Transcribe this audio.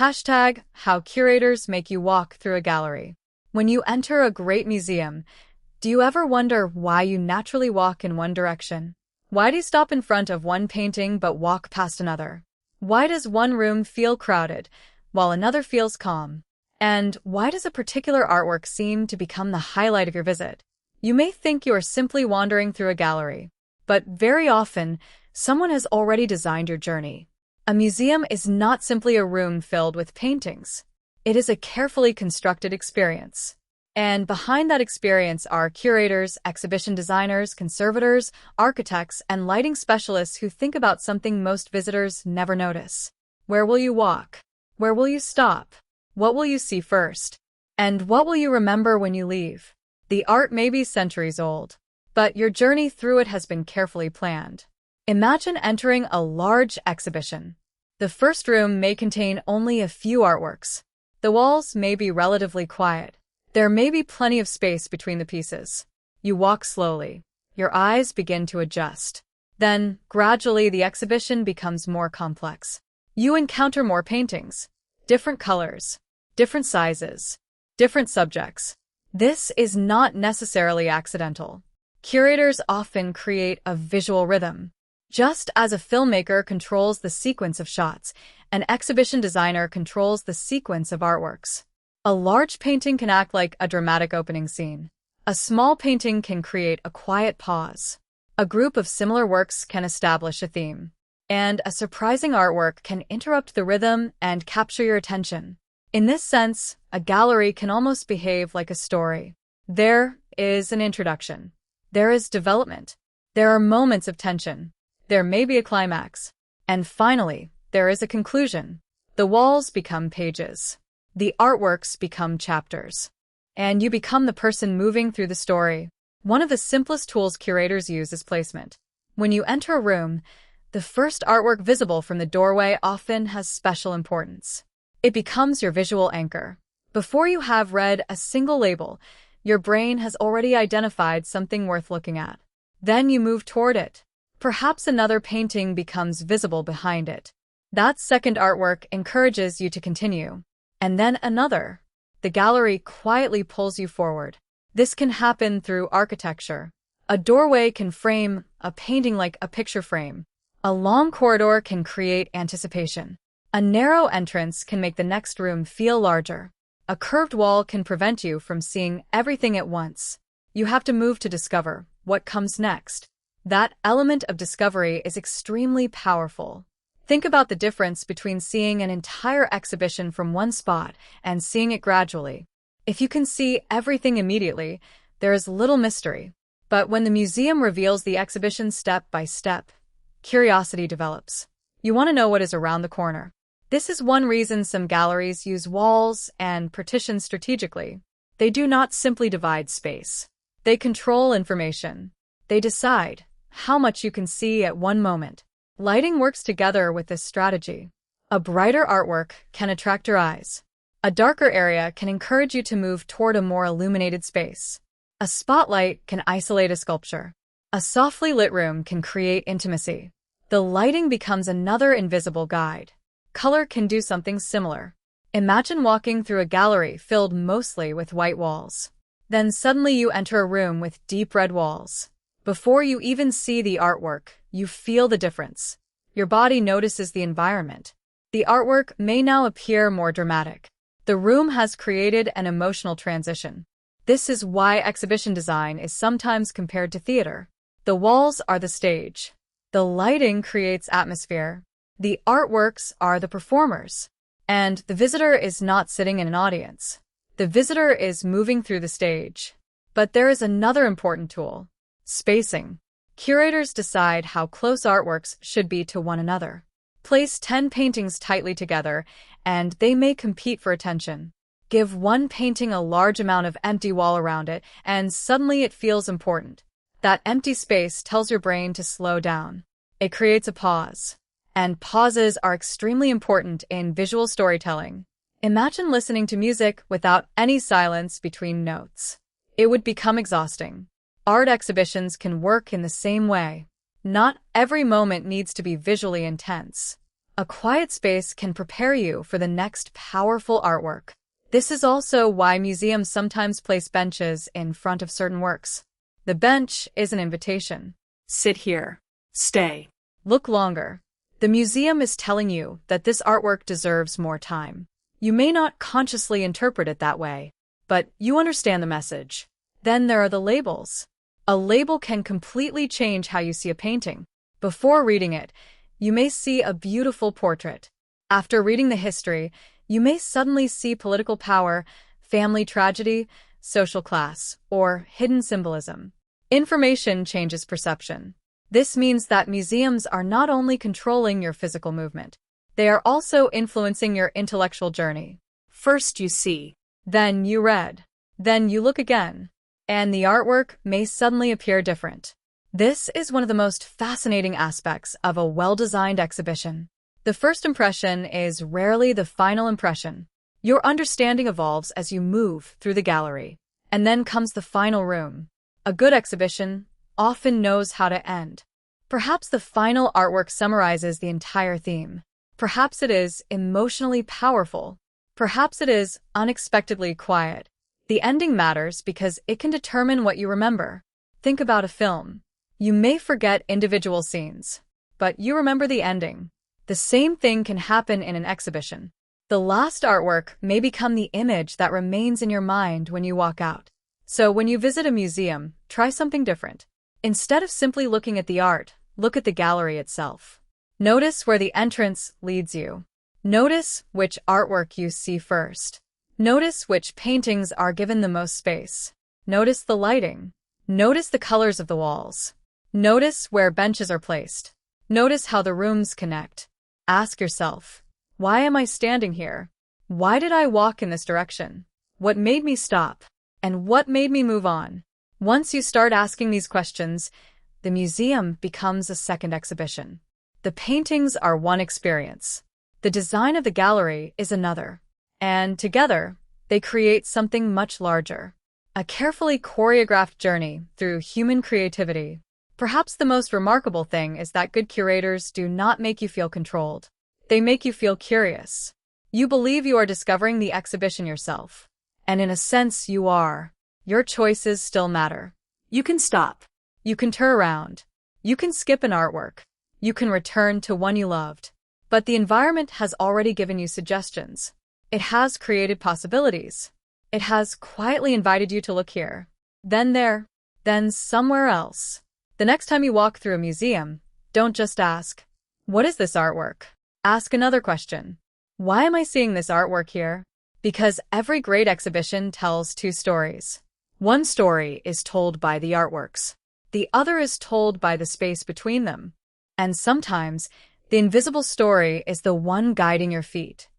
Hashtag how curators make you walk through a gallery. When you enter a great museum, do you ever wonder why you naturally walk in one direction? Why do you stop in front of one painting but walk past another? Why does one room feel crowded while another feels calm? And why does a particular artwork seem to become the highlight of your visit? You may think you are simply wandering through a gallery, but very often, someone has already designed your journey. A museum is not simply a room filled with paintings. It is a carefully constructed experience. And behind that experience are curators, exhibition designers, conservators, architects, and lighting specialists who think about something most visitors never notice. Where will you walk? Where will you stop? What will you see first? And what will you remember when you leave? The art may be centuries old, but your journey through it has been carefully planned. Imagine entering a large exhibition. The first room may contain only a few artworks. The walls may be relatively quiet. There may be plenty of space between the pieces. You walk slowly. Your eyes begin to adjust. Then, gradually, the exhibition becomes more complex. You encounter more paintings, different colors, different sizes, different subjects. This is not necessarily accidental. Curators often create a visual rhythm. Just as a filmmaker controls the sequence of shots, an exhibition designer controls the sequence of artworks. A large painting can act like a dramatic opening scene. A small painting can create a quiet pause. A group of similar works can establish a theme. And a surprising artwork can interrupt the rhythm and capture your attention. In this sense, a gallery can almost behave like a story. There is an introduction. There is development. There are moments of tension. There may be a climax. And finally, there is a conclusion. The walls become pages. The artworks become chapters. And you become the person moving through the story. One of the simplest tools curators use is placement. When you enter a room, the first artwork visible from the doorway often has special importance. It becomes your visual anchor. Before you have read a single label, your brain has already identified something worth looking at. Then you move toward it. Perhaps another painting becomes visible behind it. That second artwork encourages you to continue. And then another. The gallery quietly pulls you forward. This can happen through architecture. A doorway can frame a painting like a picture frame. A long corridor can create anticipation. A narrow entrance can make the next room feel larger. A curved wall can prevent you from seeing everything at once. You have to move to discover what comes next. That element of discovery is extremely powerful. Think about the difference between seeing an entire exhibition from one spot and seeing it gradually. If you can see everything immediately, there is little mystery. But when the museum reveals the exhibition step by step, curiosity develops. You want to know what is around the corner. This is one reason some galleries use walls and partitions strategically. They do not simply divide space. They control information. They decide how much you can see at one moment. Lighting works together with this strategy. A brighter artwork can attract your eyes. A darker area can encourage you to move toward a more illuminated space. A spotlight can isolate a sculpture. A softly lit room can create intimacy. The lighting becomes another invisible guide. Color can do something similar. Imagine walking through a gallery filled mostly with white walls. Then suddenly you enter a room with deep red walls. Before you even see the artwork, you feel the difference. Your body notices the environment. The artwork may now appear more dramatic. The room has created an emotional transition. This is why exhibition design is sometimes compared to theater. The walls are the stage. The lighting creates atmosphere. The artworks are the performers. And the visitor is not sitting in an audience. The visitor is moving through the stage. But there is another important tool. Spacing. Curators decide how close artworks should be to one another. Place 10 paintings tightly together, and they may compete for attention. Give one painting a large amount of empty wall around it, and suddenly it feels important. That empty space tells your brain to slow down. It creates a pause. And pauses are extremely important in visual storytelling. Imagine listening to music without any silence between notes. It would become exhausting. Art exhibitions can work in the same way. Not every moment needs to be visually intense. A quiet space can prepare you for the next powerful artwork. This is also why museums sometimes place benches in front of certain works. The bench is an invitation. Sit here. Stay. Look longer. The museum is telling you that this artwork deserves more time. You may not consciously interpret it that way, but you understand the message. Then there are the labels. A label can completely change how you see a painting. Before reading it, you may see a beautiful portrait. After reading the history, you may suddenly see political power, family tragedy, social class, or hidden symbolism. Information changes perception. This means that museums are not only controlling your physical movement, they are also influencing your intellectual journey. First you see, then you read, then you look again, and the artwork may suddenly appear different. This is one of the most fascinating aspects of a well-designed exhibition. The first impression is rarely the final impression. Your understanding evolves as you move through the gallery. And then comes the final room. A good exhibition often knows how to end. Perhaps the final artwork summarizes the entire theme. Perhaps it is emotionally powerful. Perhaps it is unexpectedly quiet. The ending matters because it can determine what you remember. Think about a film. You may forget individual scenes, but you remember the ending. The same thing can happen in an exhibition. The last artwork may become the image that remains in your mind when you walk out. So when you visit a museum, try something different. Instead of simply looking at the art, look at the gallery itself. Notice where the entrance leads you. Notice which artwork you see first. Notice which paintings are given the most space. Notice the lighting. Notice the colors of the walls. Notice where benches are placed. Notice how the rooms connect. Ask yourself, why am I standing here? Why did I walk in this direction? What made me stop? And what made me move on? Once you start asking these questions, the museum becomes a second exhibition. The paintings are one experience. The design of the gallery is another. And together, they create something much larger. A carefully choreographed journey through human creativity. Perhaps the most remarkable thing is that good curators do not make you feel controlled. They make you feel curious. You believe you are discovering the exhibition yourself. And in a sense, you are. Your choices still matter. You can stop. You can turn around. You can skip an artwork. You can return to one you loved. But the environment has already given you suggestions. It has created possibilities. It has quietly invited you to look here, then there, then somewhere else. The next time you walk through a museum, don't just ask, "What is this artwork?" Ask another question. Why am I seeing this artwork here? Because every great exhibition tells two stories. One story is told by the artworks. The other is told by the space between them. And sometimes, the invisible story is the one guiding your feet.